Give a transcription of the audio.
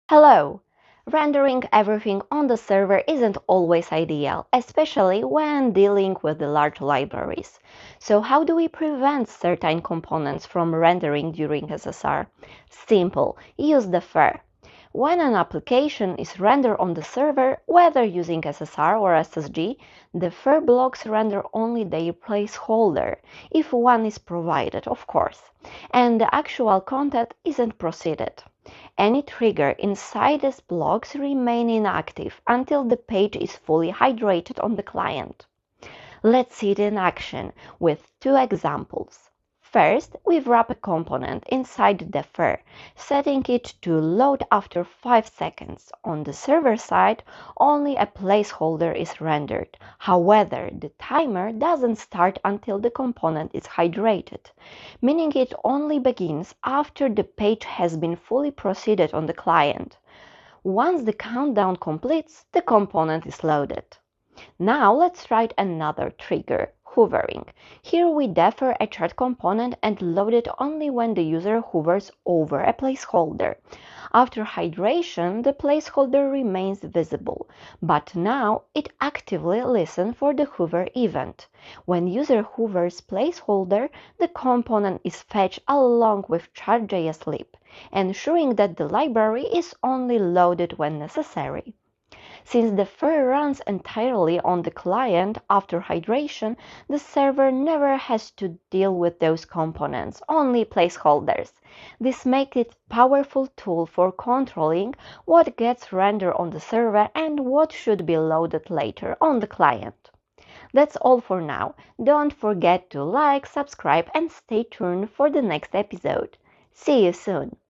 Hello! Rendering everything on the server isn't always ideal, especially when dealing with the large libraries. So how do we prevent certain components from rendering during SSR? Simple, use the FIR. When an application is rendered on the server, whether using SSR or SSG, the FIR blocks render only their placeholder, if one is provided, of course, and the actual content isn't proceeded. Any trigger inside these blocks remain inactive until the page is fully hydrated on the client. Let's see it in action with two examples. First, we wrap a component inside the FIR, setting it to load after 5 seconds. On the server side, only a placeholder is rendered. However, the timer doesn't start until the component is hydrated, meaning it only begins after the page has been fully proceeded on the client. Once the countdown completes, the component is loaded. Now let's write another trigger, hovering. Here we defer a chart component and load it only when the user hovers over a placeholder. After hydration, the placeholder remains visible, but now it actively listens for the hover event. When user hovers placeholder, the component is fetched along with chart.js lib, ensuring that the library is only loaded when necessary. Since the FIR runs entirely on the client after hydration, the server never has to deal with those components, only placeholders. This makes it a powerful tool for controlling what gets rendered on the server and what should be loaded later on the client. That's all for now. Don't forget to like, subscribe, and stay tuned for the next episode. See you soon!